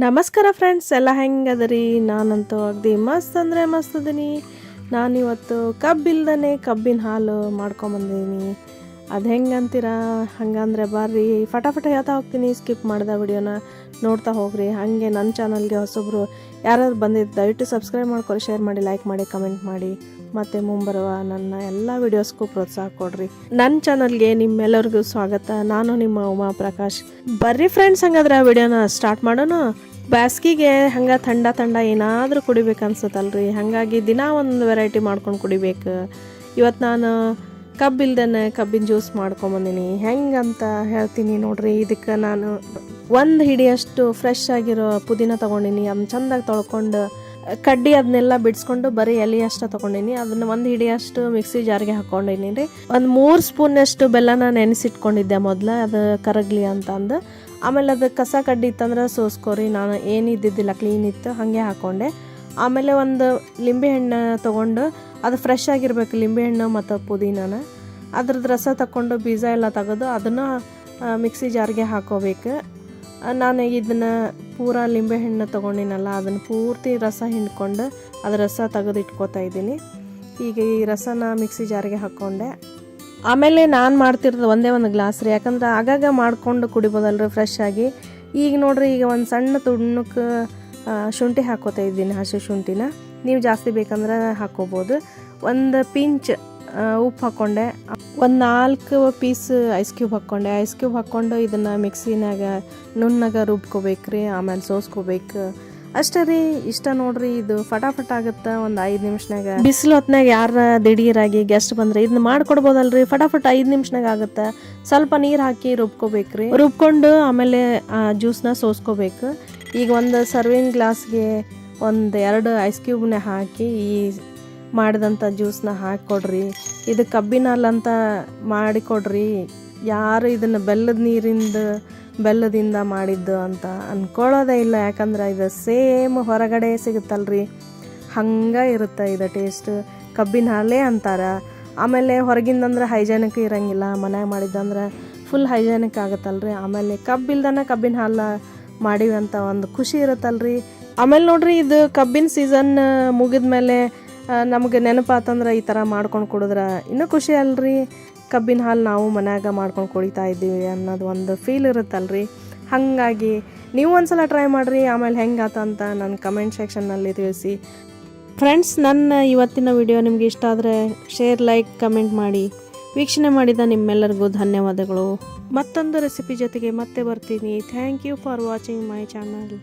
ನಮಸ್ಕಾರ ಫ್ರೆಂಡ್ಸ್, ಎಲ್ಲ ಹೆಂಗದರಿ? ನಾನಂತೂ ಅಗದಿ ಮಸ್ತ್ ಅಂದರೆ ಮಸ್ತ್ ಅದೀನಿ. ನಾನಿವತ್ತು ಕಬ್ಬಿಲ್ದೇ ಕಬ್ಬಿನ ಹಾಲು ಮಾಡ್ಕೊಂಬಂದೀನಿ. ಅದು ಹೆಂಗೆ ಅಂತೀರಾ? ಹಂಗಂದ್ರೆ ಬರ್ರಿ ಫಟಾಫಟ ಹೇಳ್ತಾ ಹೋಗ್ತೀನಿ. ಸ್ಕಿಪ್ ಮಾಡಿದ ವಿಡಿಯೋನ ನೋಡ್ತಾ ಹೋಗ್ರಿ. ಹಾಗೆ ನನ್ನ ಚಾನಲ್ಗೆ ಹೊಸಬ್ರು ಯಾರಾದ್ರು ಬಂದಿದ್ದು ದಯವಿಟ್ಟು ಸಬ್ಸ್ಕ್ರೈಬ್ ಮಾಡ್ಕೊಳ್ಳಿ, ಶೇರ್ ಮಾಡಿ, ಲೈಕ್ ಮಾಡಿ, ಕಮೆಂಟ್ ಮಾಡಿ. ಮತ್ತು ಮುಂಬರುವ ನನ್ನ ಎಲ್ಲ ವಿಡಿಯೋಸ್ಗೂ ಪ್ರೋತ್ಸಾಹ ಕೊಡ್ರಿ. ನನ್ನ ಚಾನಲ್ಗೆ ನಿಮ್ಮೆಲ್ಲರಿಗೂ ಸ್ವಾಗತ. ನಾನು ನಿಮ್ಮ ಉಮಾ ಪ್ರಕಾಶ್. ಬರ್ರಿ ಫ್ರೆಂಡ್ಸ್, ಹಂಗಾದ್ರೆ ಆ ವಿಡಿಯೋನ ಸ್ಟಾರ್ಟ್ ಮಾಡೋಣ. ಬ್ಯಾಸ್ಗಿಗೆ ಹಂಗೆ ಥಂಡ ಏನಾದರೂ ಕುಡಿಬೇಕು ಅನ್ಸುತ್ತಲ್ರಿ. ಹಾಗಾಗಿ ದಿನ ಒಂದು ವೆರೈಟಿ ಮಾಡ್ಕೊಂಡು ಕುಡಿಬೇಕು. ಇವತ್ತು ನಾನು ಕಬ್ಬಿಲ್ದೇ ಕಬ್ಬಿನ ಜ್ಯೂಸ್ ಮಾಡ್ಕೊಂಬಂದಿನಿ. ಹೆಂಗಂತ ಹೇಳ್ತೀನಿ ನೋಡ್ರಿ. ಇದಕ್ಕೆ ನಾನು ಒಂದು ಹಿಡಿಯಷ್ಟು ಫ್ರೆಶ್ ಆಗಿರೋ ಪುದೀನ ತೊಗೊಂಡಿನಿ. ಅದನ್ನ ಚೆಂದಾಗಿ ತೊಳ್ಕೊಂಡು ಕಡ್ಡಿ ಅದನ್ನೆಲ್ಲ ಬಿಡಿಸ್ಕೊಂಡು ಬರೀ ಎಲೆ ಅಷ್ಟು ತೊಗೊಂಡಿನಿ. ಅದನ್ನ ಒಂದು ಹಿಡಿಯಷ್ಟು ಮಿಕ್ಸಿ ಜಾರ್ಗೆ ಹಾಕ್ಕೊಂಡಿನಿ ರೀ. ಒಂದು 3 ಸ್ಪೂನಷ್ಟು ಬೆಲ್ಲನ ನೆನೆಸಿಟ್ಕೊಂಡಿದ್ದೆ ಮೊದಲು, ಅದು ಕರಗಲಿ ಅಂತ ಅಂದು. ಆಮೇಲೆ ಅದು ಕಸ ಕಡ್ಡಿ ಇತ್ತಂದ್ರೆ ಸೋಸ್ಕೋರಿ. ನಾನು ಏನಿದ್ದಿದ್ದಿಲ್ಲ, ಕ್ಲೀನ್ ಇತ್ತು, ಹಾಗೆ ಹಾಕ್ಕೊಂಡೆ. ಆಮೇಲೆ ಒಂದು ಲಿಂಬೆಹಣ್ಣು ತೊಗೊಂಡು, ಅದು ಫ್ರೆಶ್ ಆಗಿರ್ಬೇಕು ಲಿಂಬೆಹಣ್ಣು ಮತ್ತು ಪುದೀನನ. ಅದ್ರದ್ದು ರಸ ತಗೊಂಡು ಬೀಜ ಎಲ್ಲ ತೆಗೆದು ಅದನ್ನು ಮಿಕ್ಸಿ ಜಾರ್ಗೆ ಹಾಕೋಬೇಕು. ನಾನು ಇದನ್ನು ಪೂರ ಲಿಂಬೆಹಣ್ಣು ತೊಗೊಂಡಿನಲ್ಲ, ಅದನ್ನು ಪೂರ್ತಿ ರಸ ಹಿಂಡ್ಕೊಂಡು ಅದು ರಸ ತೆಗೆದು ಇಟ್ಕೋತಾ ಇದ್ದೀನಿ. ಈಗ ಈ ರಸನ ಮಿಕ್ಸಿ ಜಾರ್ಗೆ ಹಾಕ್ಕೊಂಡೆ. ಆಮೇಲೆ ನಾನು ಮಾಡ್ತಿರೋದು ಒಂದೇ ಒಂದು ಗ್ಲಾಸ್ ರೀ, ಯಾಕಂದ್ರೆ ಆಗಾಗ ಮಾಡ್ಕೊಂಡು ಕುಡಿಬೋದಲ್ರಿ ಫ್ರೆಶ್ ಆಗಿ. ಈಗ ನೋಡ್ರಿ, ಈಗ ಒಂದು ಸಣ್ಣ ತುಣ್ಣಕ್ಕೆ ಶುಂಠಿ ಹಾಕೋತಾ ಇದ್ದೀನಿ, ಹಸಿ ಶುಂಠಿನ. ನೀವು ಜಾಸ್ತಿ ಬೇಕಂದ್ರೆ ಹಾಕೋಬೋದು. ಒಂದು ಪಿಂಚ್ ಉಪ್ಪು ಹಾಕ್ಕೊಂಡೆ. ಒಂದು 4 ಪೀಸ್ ಐಸ್ ಕ್ಯೂಬ್ ಹಾಕ್ಕೊಂಡೆ. ಐಸ್ ಕ್ಯೂಬ್ ಹಾಕ್ಕೊಂಡು ಇದನ್ನು ಮಿಕ್ಸಿನಾಗ ನುಣ್ಣಗೆ ರುಬ್ಕೋಬೇಕ್ರಿ. ಆಮೇಲೆ ಸೋಸ್ಕೋಬೇಕು. ಅಷ್ಟೇ ರೀ, ಇಷ್ಟ ನೋಡ್ರಿ. ಇದು ಫಟಾಫಟ್ ಆಗುತ್ತೆ ಒಂದು 5 ನಿಮಿಷನಾಗ. ಬಿಸಿಲು ಹೊತ್ನಾಗ ಯಾರ ದಿಢೀರಾಗಿ ಗೆಸ್ಟ್ ಬಂದರೆ ಇದನ್ನ ಮಾಡ್ಕೊಡ್ಬೋದಲ್ರಿ. ಫಟಾಫಟ್ 5 ನಿಮಿಷನಾಗ ಆಗುತ್ತೆ. ಸ್ವಲ್ಪ ನೀರು ಹಾಕಿ ರುಬ್ಕೋಬೇಕ್ರಿ. ರುಬ್ಕೊಂಡು ಆಮೇಲೆ ಜ್ಯೂಸ್ನ ಸೋಸ್ಕೋಬೇಕು. ಈಗ ಒಂದು ಸರ್ವಿಂಗ್ ಗ್ಲಾಸ್ಗೆ 2 ಐಸ್ ಕ್ಯೂಬ್ನ ಹಾಕಿ ಈ ಮಾಡಿದಂಥ ಜ್ಯೂಸ್ನ ಹಾಕಿಕೊಡ್ರಿ. ಇದು ಕಬ್ಬಿನ ಹಾಲು ಅಂತ ಮಾಡಿಕೊಡ್ರಿ. ಯಾರು ಇದನ್ನು ಬೆಲ್ಲದಿಂದ ಮಾಡಿದ್ದು ಅಂತ ಅಂದ್ಕೊಳ್ಳೋದೇ ಇಲ್ಲ. ಯಾಕಂದ್ರೆ ಇದು ಸೇಮ್ ಹೊರಗಡೆ ಸಿಗುತ್ತಲ್ರಿ, ಹಂಗೆ ಇರುತ್ತೆ ಇದು ಟೇಸ್ಟ್. ಕಬ್ಬಿನ ಹಾಲೇ ಅಂತಾರೆ. ಆಮೇಲೆ ಹೊರಗಿಂದಂದ್ರೆ ಹೈಜೆನಿಕ್ ಇರೋಂಗಿಲ್ಲ, ಮನ್ಯಾಗ ಮಾಡಿದ್ದಂದ್ರೆ ಫುಲ್ ಹೈಜೆನಿಕ್ ಆಗುತ್ತಲ್ರಿ. ಆಮೇಲೆ ಕಬ್ಬಿಲ್ದನ ಕಬ್ಬಿನ ಹಾಲು ಮಾಡಿವಿ ಅಂತ ಒಂದು ಖುಷಿ ಇರುತ್ತಲ್ರಿ. ಆಮೇಲೆ ನೋಡ್ರಿ, ಇದು ಕಬ್ಬಿನ ಸೀಸನ್ ಮುಗಿದ್ಮೇಲೆ ನಮಗೆ ನೆನಪಾತಂದ್ರೆ ಈ ಥರ ಮಾಡ್ಕೊಂಡು ಕುಡಿದ್ರೆ ಇನ್ನೂ ಖುಷಿ ಅಲ್ರಿ. ಕಬ್ಬಿನ ಹಾಲು ನಾವು ಮನ್ಯಾಗ ಮಾಡ್ಕೊಂಡು ಕುಡಿತಾ ಇದ್ದೀವಿ ಅನ್ನೋದು ಒಂದು ಫೀಲ್ ಇರುತ್ತಲ್ರಿ. ಹಾಗಾಗಿ ನೀವು ಒಂದ್ಸಲ ಟ್ರೈ ಮಾಡಿರಿ. ಆಮೇಲೆ ಹೆಂಗಾತಂತ ನನ್ನ ಕಮೆಂಟ್ ಸೆಕ್ಷನ್ನಲ್ಲಿ ತಿಳಿಸಿ. ಫ್ರೆಂಡ್ಸ್, ನನ್ನ ಇವತ್ತಿನ ವಿಡಿಯೋ ನಿಮಗೆ ಇಷ್ಟ ಆದರೆ ಶೇರ್, ಲೈಕ್, ಕಮೆಂಟ್ ಮಾಡಿ. ವೀಕ್ಷಣೆ ಮಾಡಿದ ನಿಮ್ಮೆಲ್ಲರಿಗೂ ಧನ್ಯವಾದಗಳು. ಮತ್ತೊಂದು ರೆಸಿಪಿ ಜೊತೆಗೆ ಮತ್ತೆ ಬರ್ತೀನಿ. Thank you for watching my channel.